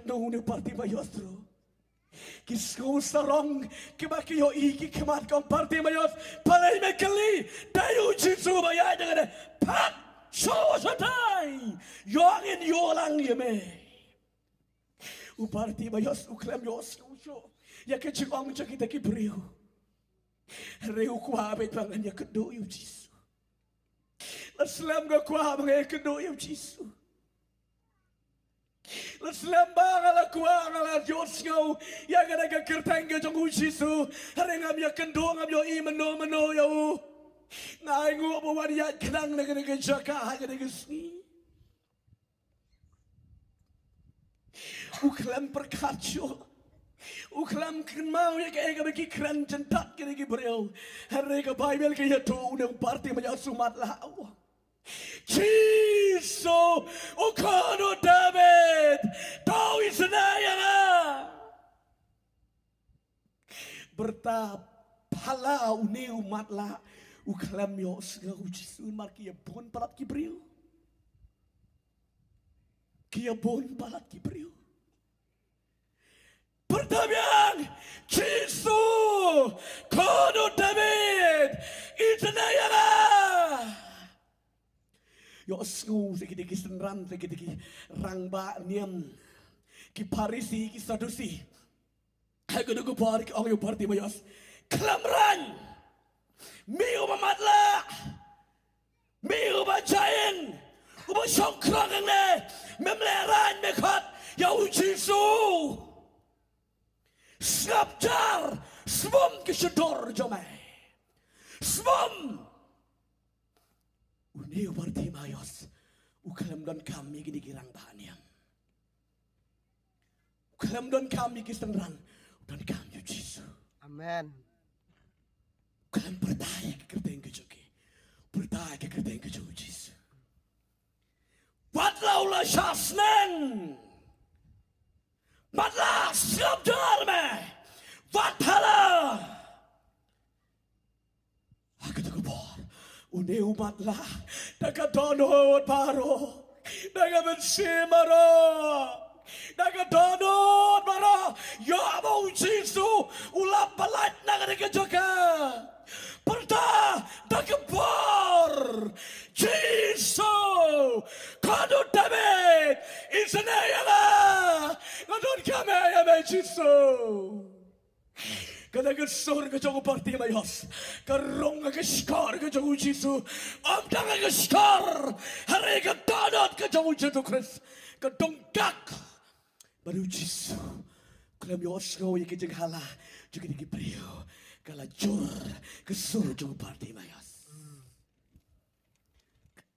nung ni parti mayostro. Kisku sarong kibaki yo iki kemat kong parti mayos palay mekali tayo jitsu bayay dengan pat show satai yongin yolang yeme. Uparti mayos uklem yos usyo ya kecikong kita kibriu. Reu kuabet bangan ya kedo yu jisu. Laslam ga kuabang ya kedo yu jisu. Laslam bangala kuangala Diyos ngaw ya ga nagakirtang ga jong jisu. Harengam ya kendo ngam yo imano yaw. Ngay ngo bawan ya kanang naganagajaka haga nagasni. Uklam perkacyo. Uklam mau ya kayak bagi keren jentat kini gibril. Hari ke Bible kaya tu unang parti banyak sumat lau. Ciso, ukano David, tahu isenaya lah. Bertap halau ni umat lah. Uklam yo segala ujisun marki ya bon palat gibril. Kia bon palat gibril. Pertanyaan Cisu kono David itanayana yo sku sedikit senran sedikit rangba niam ki parisi ki sadusi aku dugu parik ang yo parti mayos klamran miu mamatla miu bacain uba songkrang ne memleran mekhat ya Cisu Snapjar, swam kesedor jomai, swam. Uniu parti mayos, ukalam dan kami gini girang bahaniam. Ukalam dan kami kisenran dan kami Yesus. Amen. Ukalam percaya kekerteng kejoki, percaya kekerteng kejoki Yesus. Watlau la shasnen. Matlah siap jarme, vathala. Aku tak kupar, uneu matlah, daga donot baro, daga bensimaro, daga donot baro. Ya mau Yesus, ulap balat naga kejoka. Perda daga bar, Yesus, kado David, isenayala. Ngadon kami ya Yesus. Kada gesor ke jogo parti mayos, karong ke skor ke jogo Yesus, amdang ke skor, hari ke donot ke jogo Yesus Kristus, ke dongkak baru Yesus. Kalau yos kau yang kejeng hala, juga dikibrio, kalau jor kesor jogo parti mayos,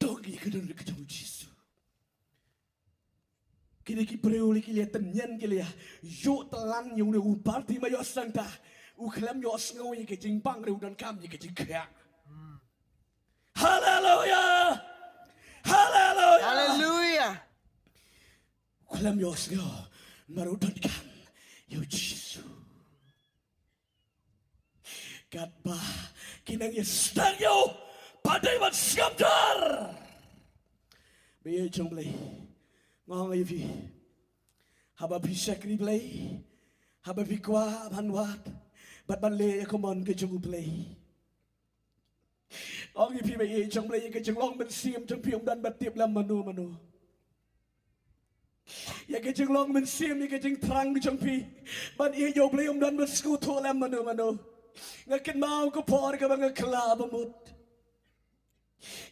dongi ke donot ke jogo Yesus. Kini kibreu li kilia tenyan kilia yo telan yang udah parti mayos sangta uklam yos ngau yang kejing bang reu dan kam yang kejing kaya. Haleluya, haleluya, Haleluya. Uklam yos ngau maru dan kam yo Yesus. Katba kinang yestang yo padai mat siapjar. Biar jomblay. Ngong ivi, haba pisakri play, haba pikwa banwat, bat banle yakomon kejungu play. Ngong ivi bayi jong play kejung long bensim jong pium dan batip lam manu. Ya kejung long bensim ya kejung terang jong pi, ban iya yo play dan bersekutu lam manu. Ngakin mau ke por ke bang kelab mut.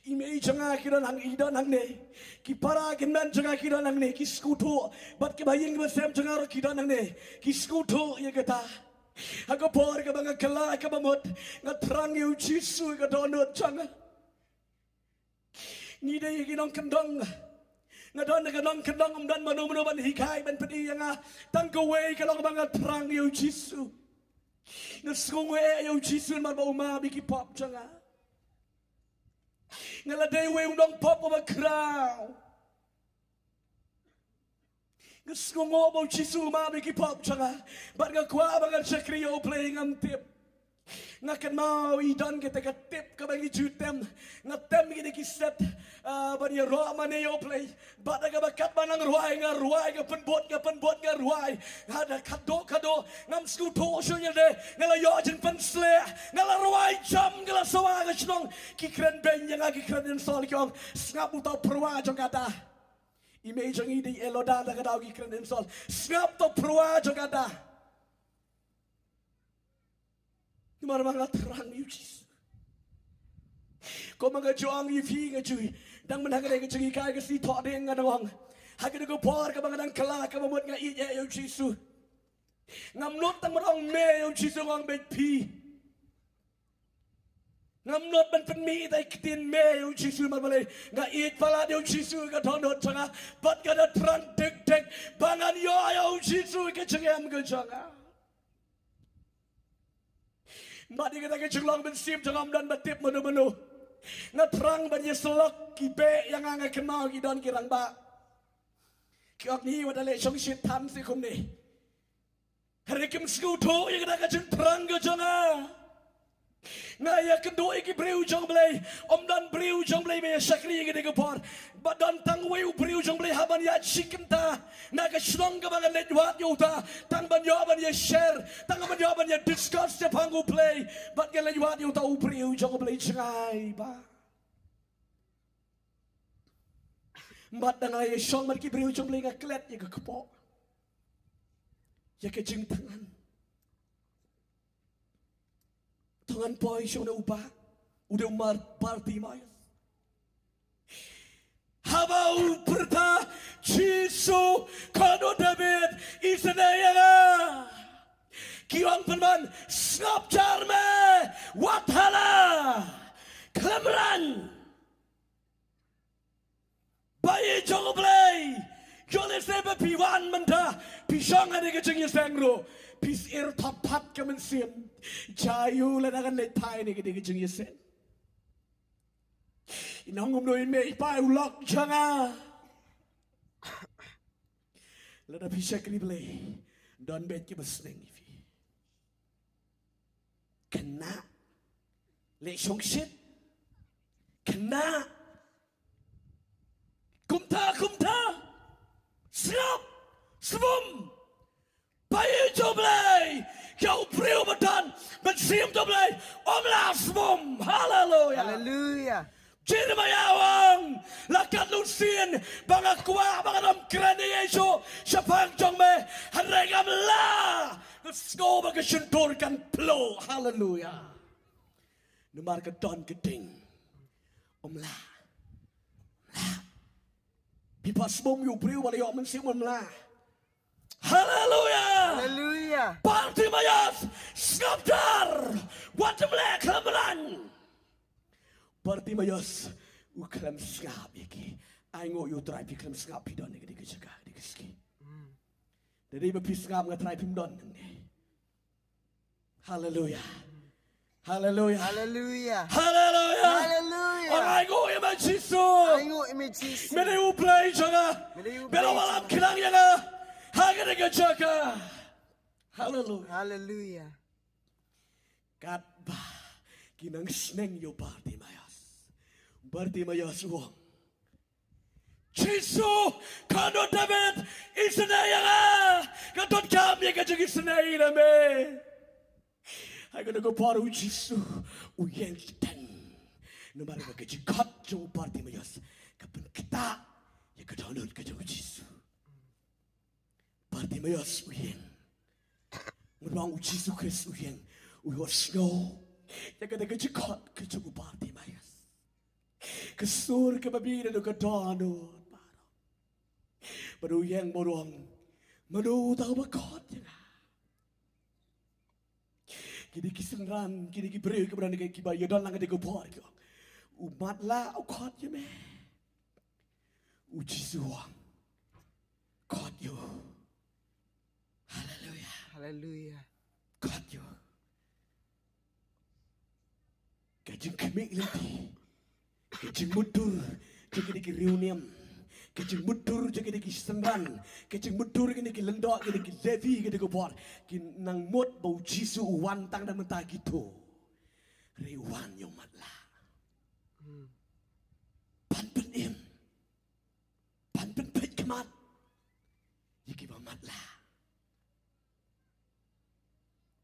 Ime jangan kira nang ida nang ne, ki para kinan jangan kira nang ne, ki skuto, bat ke baying besem jangan kira nang ne, ki skuto ya kata. Aku por ke bang kelab ke bamut, ngatrang yu Yesus ke donut jangan. Ni deh kinong kendong, ngadon kendong kendong dan manu ban hikai ban pedi yang tangkawai kalau bang ngatrang yu Yesus. Ngasungwe yu Yesus mar ba uma biki pop jangan. Ngaladay we undang pop o makraw. Ngaskungo mo Yesus ma biki pop changa. Bat nga kwa bangan sakriyo playing ang tip. Ngakan mau idan kita ketip ke bagi jutem ngatem gini kiset bani Roma ne yo play bada ka bakat manang ruai ka penbot ka ruai ada kado ngam skuto shonya de ngala yo jen pensle ngala ruai jam ngala sawa ka chnong ki kren ben yang ki kren sol kyong ngap uta perwa jong kata image ng idi eloda ka daw ki kren sol ngap to perwa jong kata Dimana mga terang yu Jesus. Kau mga juang yu fi nga cuy. Dang menangkan nga cuy kaya kasi to de nga nawang. Hagin ko por ka mga nang kala ka mamot nga iya yu Jesus. Ngamnot tang marong me yu Jesus ngang bet pi. Ngamnot ban pen mi tay kitin me yu Jesus malbalay. Nga it pala yu Jesus ka tonot changa. Bat ka na trang tek bangan yo yu Jesus ka changam ka changa. Mati kita ke celang bensip jangan dan batip menu ngatrang banyak selok kipe yang angin kenal kidon kirang ba kiok ni wadale song shit tam si kum ni hari kim skuto yang kita ke terang ke jangan ngaya kedua iki breu jong blay om dan breu jong blay me sakri iki de por badan tang weu breu jong blay haban ya chikenta na ka shlong ka bangan net wat yo ta tang ban yo ban ya share tang ban yo ban ya discuss te pangu play bat ke let wat yo ta u breu jong blay chai ba bat dang ay shong man ki breu jong blay ka klet ya ka kepo ya ke jing tangan Tangan boy siya na udah umar party mayas. Habau perta Jisu kano David isanaya nga. Kiwang penman snap jarme wathala klamran. Bayi jongo play. Jole sebe piwan menta pisang ada kecing yesengro. Pis ir tapat kamen sim jayu ladakan letai ni kede kejeng yesen inong umno ime ipai ulok janga lada pisah kini beli don bet ki besneng ifi kena le shong shit kena kumta slap sebum Bayi joblay, kau priu bedan, bensim joblay, omlas bom, haleluya. Haleluya. Jadi mayawang, lakat lusin, bangakwa, banganam kerana Yesu, siapang jongme, harengam la, kesko bagasunturkan plo, haleluya. Nomor kedon geding, omla, pipas bom yu priu balik mensim omla. Haleluya. Haleluya. Bartimayas skaptar watemle klamran. Bartimayas uklam skap iki. Aingo yu try piklam skap pidon iki dijaga dikiski. Dari bepis skap ngatry pimdon ngi. Haleluya. Haleluya. Haleluya. Haleluya. Haleluya. Aingo ime Jisu. Aingo ime Jisu. Mene uplay jaga. Mene walam kilang yaga. Hagere jaga. Haleluya. Haleluya. Katba kinang sneng yo Bartimayas uang. Jisu kano David isanaya nga. Katot kami kajang isanaya namin. Hagere ko paru Jisu uyeng tan. Numara ka kajang kat jo Bartimayas. Kapan kita ya kadonot kajang Jisu. Bartimayas uyeng. Ngurang Jisu Kristus uyeng. Uyos no. Jaga daga jikot kajang Bartimayas. Kesur kebabina do kadano. Baru uyeng morong. Manu tahu bakot ya. Kini kisengran, kini kiberi keberani kaya kibaya dan langit digopor. Umat lah ukot ya me. Uji suang. Kot yo. Haleluya. Haleluya. Kot yo. Kajing kemik lagi. Kajing mudur. Kajing reunion. Kecing mudur je kini ki semban, kecing mudur kini ki lendok kini ki levi kini ki bor, ki nang mot bau jisu wan tang dan mentah gitu. Rewan yang matla. Pan pen im, pan pen pet kemat, yiki ba matla.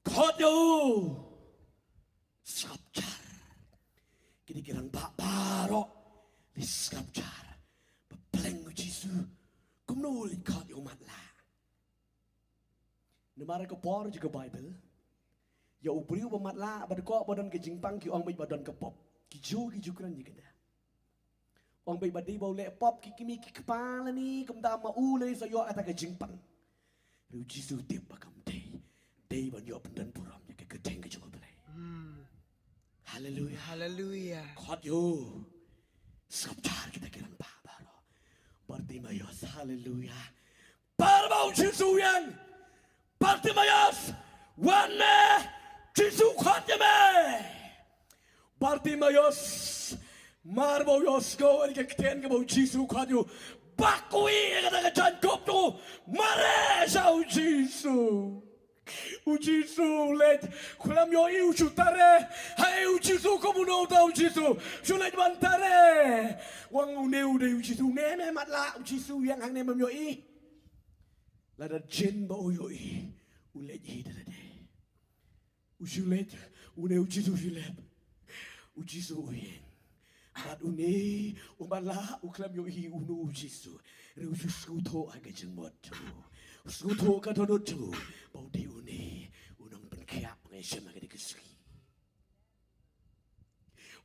Kod yo, sculpture, kini kirang baro, di sculpture. Peleng Jisu, kumnul ikat yo matla. Nemara ke por juga Bible. Ya ubriu bermatla, berdekok badan ke jingpang ki orang baik badan ke pop. Ki jo ki jukran je kena. Orang baik badi bau lek pop ki kimi ki kepala ni kemda ma ule so yo ata ke jingpang. Riu Jisu tip bakam day. Day ban yo pendan puram je ke keteng ke jo belai. Haleluya. Haleluya. Kot yo. Sabtar kita kiran pa. Bartimayos, haleluya. Parabau Jisu yang Bartimayos, wane Jisu khatme. Bartimayos, marbau yos go and get ten about Jisu khatyo. Bakui kata kacan kop tu, mare sau Jisu. Ujisu let kulam yo iu chutare hai ujisu komuno tau ujisu sulet bantare wang uneu de ujisu nene matla ujisu yang hang nem yo i lada jen ba yo i ulet i de ujulet uneu ujisu ujulet ujisu yen bat une umbala uklam yo i unu ujisu re ujisu to aga jengmot tu Suto katono tu, bau di uni, unang penkiap ngesem agak dikesui.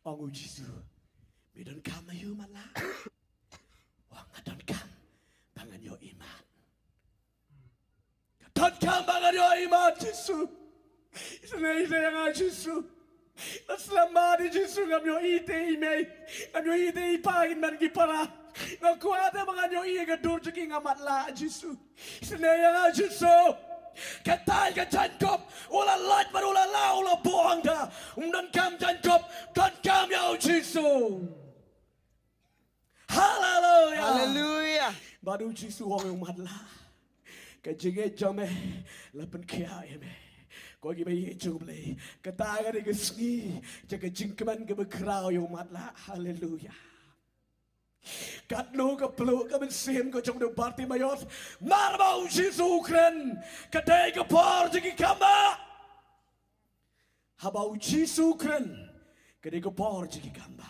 Orang ujisu, medan kam ayu malah, wang adon kam, bangan yo iman. Adon kam bangan yo iman Jisu, isna yang Jisu. Selamat di Jisu ngam yo ite imei, ngam yo ite ipagin man gipara. Ngaku ada menganyo iya gadur ceki ngamat la Jisu. Senaya Jisu. Katai ka jankop, ula lat bar ula la ula bohong da. Dan kam jankop, dan kam ya Jisu. Haleluya. Haleluya. Baru Jisu orang umat la. Kajige jame, lapan kia eme. Kau gimana ye jumlah? Katai ka digesni, jaga jingkaman ke berkerau yang umat la. Haleluya. Kat lu ke peluk ke bensin ke jom de Bartimayos marbau Jisu kren kadai ke por jegi kamba habau Jisu kren kadai ke por jegi kamba